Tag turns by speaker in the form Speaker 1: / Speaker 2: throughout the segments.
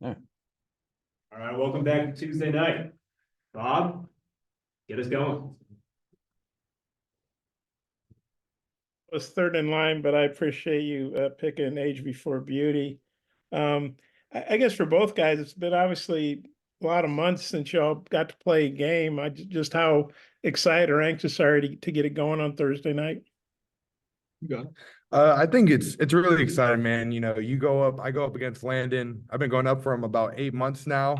Speaker 1: All right.
Speaker 2: All right, welcome back to Tuesday night. Bob, get us going.
Speaker 3: Was third in line, but I appreciate you picking Age Before Beauty. I guess for both guys, it's been obviously a lot of months since y'all got to play a game. Just how excited or anxious are you to get it going on Thursday night?
Speaker 4: I think it's really exciting, man. You know, I go up against Landon. I've been going up for him about 8 months now.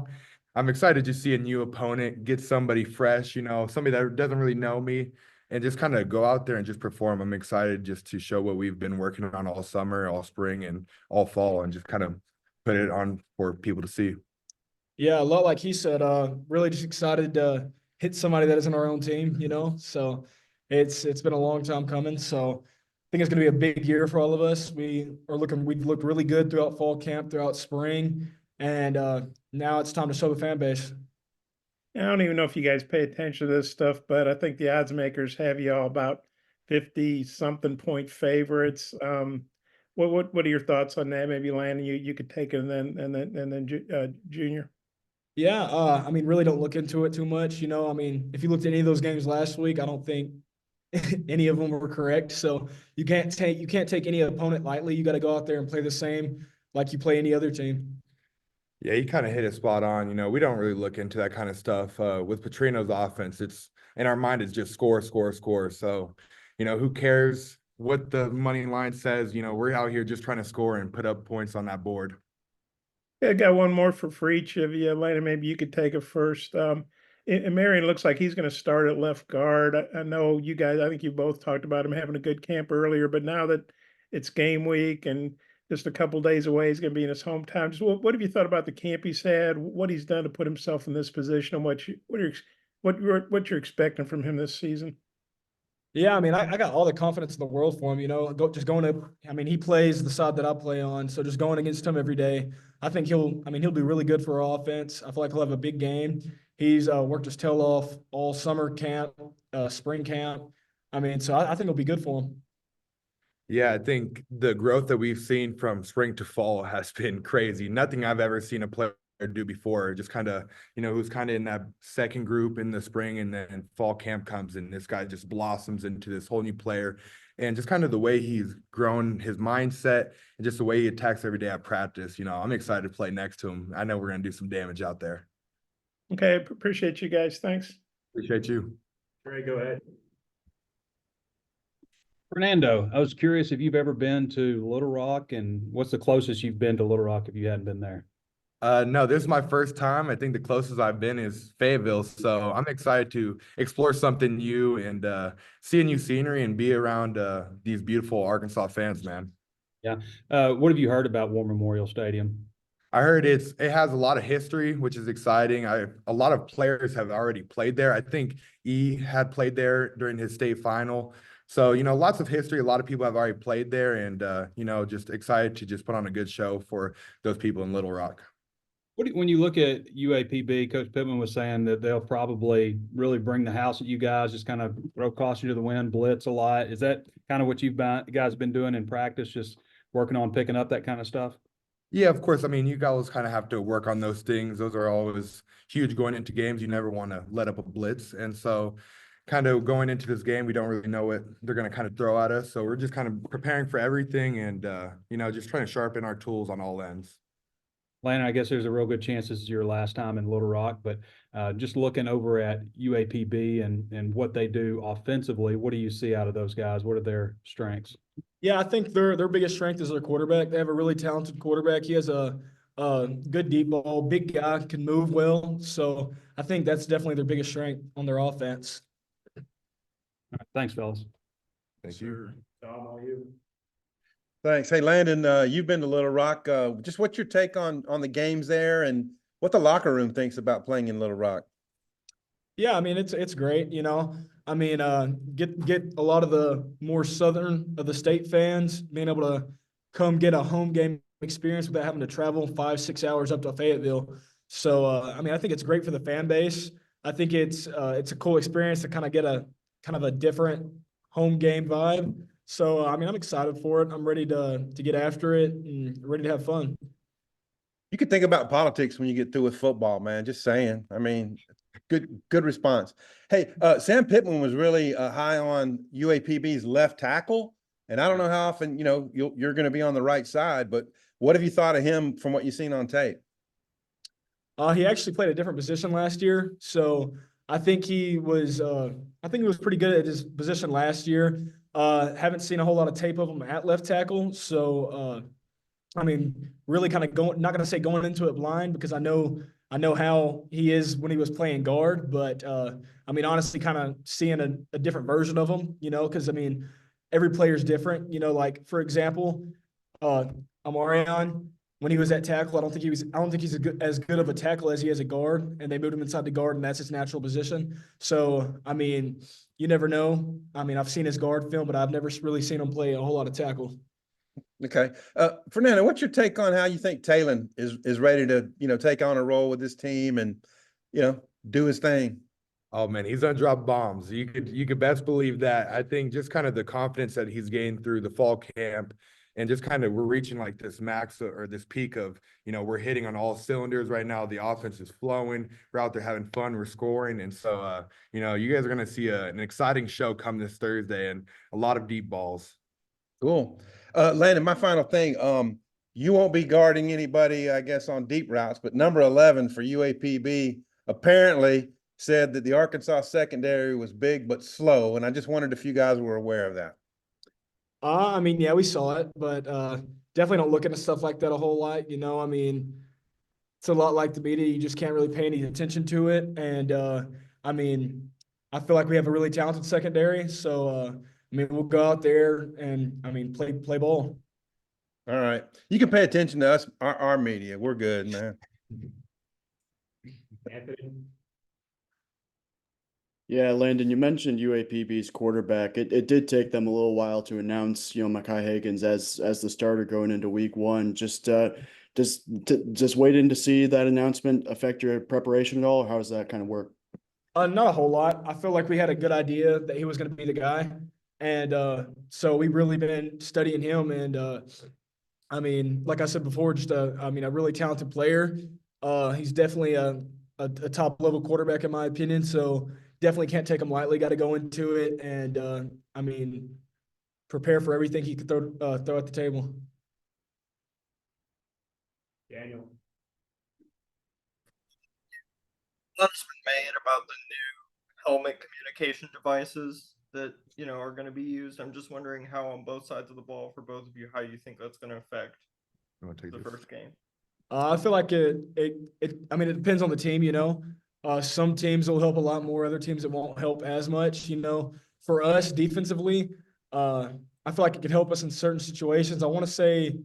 Speaker 4: I'm excited to see a new opponent, get somebody fresh, somebody that doesn't really know me, and just kind of go out there and just perform. I'm excited just to show what we've been working on all summer, all spring, and all fall, and just kind of put it on for people to see.
Speaker 5: Yeah, a lot like he said, really just excited to hit somebody that isn't our own team, So it's been a long time coming. So I think it's gonna be a big year for all of us. We've looked really good throughout fall camp, throughout spring, and now it's time to show the fan base.
Speaker 3: I don't even know if you guys pay attention to this stuff, but I think the odds makers have you all about 50 something point favorites. What are your thoughts on that? Maybe Landon, you could take it, and then Junior.
Speaker 5: Yeah, I mean, really don't look into it too much. I mean, if you looked at any of those games last week, I don't think any of them were correct. So you can't take any opponent lightly. You got to go out there and play the same like you play any other team.
Speaker 4: Yeah, you kind of hit it spot on. We don't really look into that kind of stuff. With Petrino's offense, it's in our mind, it's just score, score, score. So, who cares what the money line says? We're out here just trying to score and put up points on that board.
Speaker 3: Yeah, I got one more for each of you. Elena, maybe you could take it first. And Marion looks like he's going to start at left guard. I know you guys, I think you both talked about him having a good camp earlier, but now that it's game week and just a couple days away, he's going to be in his hometown. Just what have you thought about the camp he's had, what he's done to put himself in this position, and what you're expecting from him this season?
Speaker 5: Yeah, I mean, I got all the confidence in the world for him. I mean, he plays the side that I play on, so just going against him every day, I think he'll be really good for our offense. I feel like he'll have a big game. He's worked his tail off all summer camp, spring camp. I mean, so I think it'll be good for him.
Speaker 4: Yeah, I think the growth that we've seen from spring to fall has been crazy. Nothing I've ever seen a player do before. Just kind of, who's kind of in that second group in the spring, and then fall camp comes and this guy just blossoms into this whole new player. And just kind of the way he's grown his mindset and just the way he attacks every day at practice. I'm excited to play next to him. I know we're going to do some damage out there.
Speaker 3: Okay, appreciate you guys. Thanks.
Speaker 4: Appreciate you.
Speaker 2: All right, go ahead.
Speaker 1: Fernando, I was curious if you've ever been to Little Rock, and what's the closest you've been to Little Rock if you hadn't been there?
Speaker 4: No, this is my first time. I think the closest I've been is Fayetteville. So I'm excited to explore something new and see a new scenery and be around these beautiful Arkansas fans, man.
Speaker 1: Yeah. What have you heard about War Memorial Stadium?
Speaker 4: I heard it has a lot of history, which is exciting. A lot of players have already played there. I think E had played there during his state final. So, lots of history. A lot of people have already played there, and just excited to just put on a good show for those people in Little Rock.
Speaker 1: When you look at UAPB, Coach Pittman was saying that they'll probably really bring the house at you guys, just kind of throw caution to the wind, blitz a lot. Is that kind of what you guys been doing in practice, just working on picking up that kind of stuff?
Speaker 4: Yeah, of course. I mean, you guys kind of have to work on those things. Those are always huge going into games. You never want to let up a blitz. And so kind of going into this game, we don't really know what they're going to kind of throw at us. So we're just kind of preparing for everything and, just trying to sharpen our tools on all ends.
Speaker 1: Landon, I guess there's a real good chance this is your last time in Little Rock, but just looking over at UAPB and what they do offensively, what do you see out of those guys? What are their strengths?
Speaker 5: Yeah, I think their biggest strength is their quarterback. They have a really talented quarterback. He has a good deep ball, big guy, can move well. So I think that's definitely their biggest strength on their offense.
Speaker 1: All right, thanks, fellas.
Speaker 4: Thank you.
Speaker 2: Tom, all you.
Speaker 6: Thanks. Hey, Landon, you've been to Little Rock. Just what's your take on the games there and what the locker room thinks about playing in Little Rock?
Speaker 5: Yeah, I mean it's great, I mean, get a lot of the more southern of the state fans being able to come get a home game experience without having to travel 5-6 hours up to Fayetteville. So I mean, I think it's great for the fan base. I think it's a cool experience to kind of get a different home game vibe. So I mean, I'm excited for it. I'm ready to get after it and ready to have fun.
Speaker 6: You could think about politics when you get through with football, man. Just saying. I mean, good response. Hey, Sam Pittman was really high on UAPB's left tackle, and I don't know how often you're going to be on the right side, but what have you thought of him from what you've seen on tape?
Speaker 5: He actually played a different position last year, so I think he was pretty good at his position last year. Haven't seen a whole lot of tape of him at left tackle, so I mean, really kind of not going to say going into it blind because I know how he is when he was playing guard, but I mean, honestly, kind of seeing a different version of him, because I mean, every player's different, like for example, Amarion, when he was at tackle, I don't think he's as good of a tackle as he is a guard, and they moved him inside the guard, and that's his natural position. So, I mean, you never know. I mean, I've seen his guard film, but I've never really seen him play a whole lot of tackle.
Speaker 6: Okay. Fernando, what's your take on how you think Talon is ready to, take on a role with this team and, do his thing?
Speaker 4: Oh man, he's gonna drop bombs. You could best believe that. I think just kind of the confidence that he's gained through the fall camp and just kind of we're reaching like this max or this peak of, we're hitting on all cylinders right now. The offense is flowing. We're out there having fun. We're scoring. And so, you guys are going to see an exciting show come this Thursday and a lot of deep balls.
Speaker 6: Cool. Landon, my final thing, you won't be guarding anybody, I guess, on deep routes, but number 11 for UAPB apparently said that the Arkansas secondary was big but slow. And I just wondered if you guys were aware of that.
Speaker 5: I mean, yeah, we saw it, but definitely don't look into stuff like that a whole lot. I mean, it's a lot like the media. You just can't really pay any attention to it. And I mean, I feel like we have a really talented secondary. So I mean, we'll go out there and I mean, play ball.
Speaker 6: All right. You can pay attention to us, our media. We're good, man.
Speaker 2: Anthony?
Speaker 7: Yeah, Landon, you mentioned UAPB's quarterback. It did take them a little while to announce, Mekhi Higgins as the starter going into week one. Just waiting to see that announcement affect your preparation at all, or how does that kind of work?
Speaker 5: Not a whole lot. I feel like we had a good idea that he was going to be the guy. And so we've really been studying him. And I mean, like I said before, just a really talented player. He's definitely a top level quarterback in my opinion. So definitely can't take him lightly. Got to go into it and I mean, prepare for everything he could throw at the table.
Speaker 2: Daniel?
Speaker 8: Lots been made about the new helmet communication devices that are going to be used. I'm just wondering how on both sides of the ball for both of you, how you think that's going to affect the first game.
Speaker 5: I feel like it depends on the team, some teams will help a lot more, other teams it won't help as much, For us defensively, I feel like it could help us in certain situations. I want to say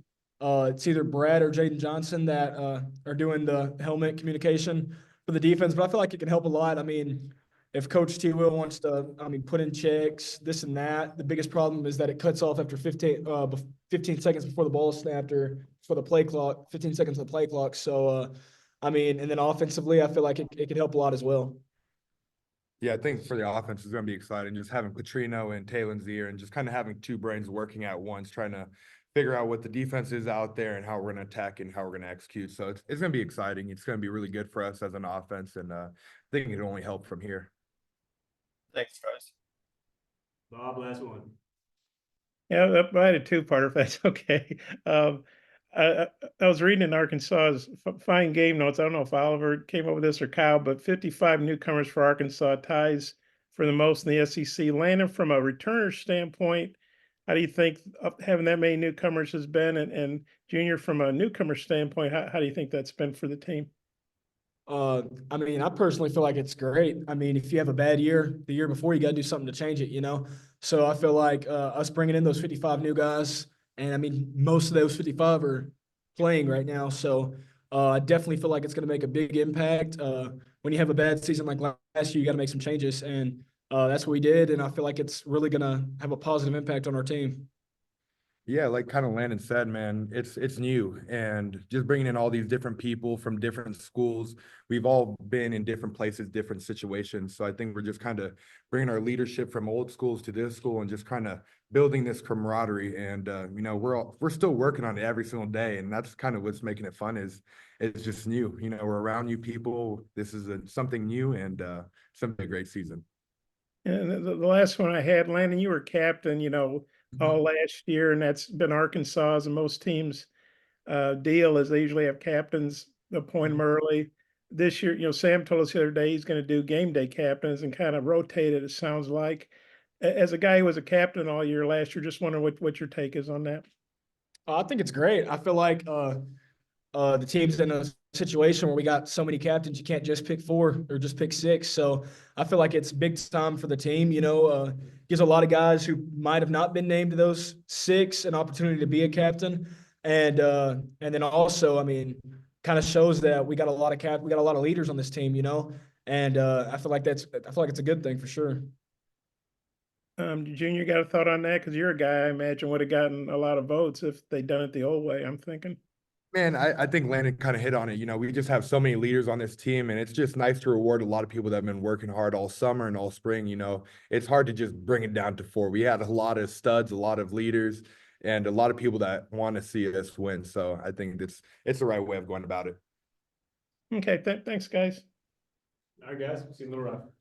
Speaker 5: it's either Brad or Jaden Johnson that are doing the helmet communication for the defense, but I feel like it can help a lot. I mean, if Coach T. Will wants to, put in checks, this and that, the biggest problem is that it cuts off after 15 seconds before the ball is snapped or for the play clock, 15 seconds of the play clock. So, and then offensively, I feel like it could help a lot as well.
Speaker 4: Yeah, I think for the offense, it's going to be exciting. Just having Petrino and Talon's ear and just kind of having two brains working at once, trying to figure out what the defense is out there and how we're going to attack and how we're going to execute. So it's going to be exciting. It's going to be really good for us as an offense. And I think it can only help from here.
Speaker 8: Thanks, guys.
Speaker 2: Bob, last one.
Speaker 3: Yeah, I had a two-parter, if that's okay. I was reading in Arkansas's fine game notes. I don't know if Oliver came up with this or Kyle, but 55 newcomers for Arkansas, ties for the most in the SEC. Landon, from a returner standpoint, how do you think having that many newcomers has been? And Junior, from a newcomer standpoint, how do you think that's been for the team?
Speaker 5: I personally feel like it's great. If you have a bad year the year before, you got to do something to change it, So I feel like us bringing in those 55 new guys, and most of those 55 are playing right now. So I definitely feel like it's going to make a big impact. When you have a bad season like last year, you got to make some changes, and that's what we did. And I feel like it's really going to have a positive impact on our team.
Speaker 4: Yeah, like kind of Landon said, man, it's new and just bringing in all these different people from different schools. We've all been in different places, different situations. So I think we're just kind of bringing our leadership from old schools to this school and just kind of building this camaraderie. And, you know, we're still working on it every single day. And that's kind of what's making it fun is it's just new. You know, we're around new people. This is something new and something a great season.
Speaker 3: And the last one I had, Landon, you were captain, all last year, and that's been Arkansas's and most teams' deal is they usually have captains appoint them early. This year, Sam told us the other day he's going to do game day captains and kind of rotate it. It sounds like. As a guy who was a captain all year last year, just wondering what your take is on that.
Speaker 5: I think it's great. I feel like the team's in a situation where we got so many captains, you can't just pick 4 or just pick 6. So I feel like it's big time for the team. Gives a lot of guys who might have not been named to those 6 an opportunity to be a captain, and then also, I mean, kind of shows that we got a lot of leaders on this team. And I feel like it's a good thing for sure.
Speaker 3: Junior, got a thought on that? Because you're a guy I imagine would have gotten a lot of votes if they'd done it the old way. I'm thinking.
Speaker 4: Man, I think Landon kind of hit on it. You know, we just have so many leaders on this team, and it's just nice to reward a lot of people that have been working hard all summer and all spring. You know, it's hard to just bring it down to 4. We had a lot of studs, a lot of leaders, and a lot of people that want to see us win. So I think it's the right way of going about it.
Speaker 3: Okay, thanks, guys.
Speaker 2: All right, guys, we'll see you in a little while.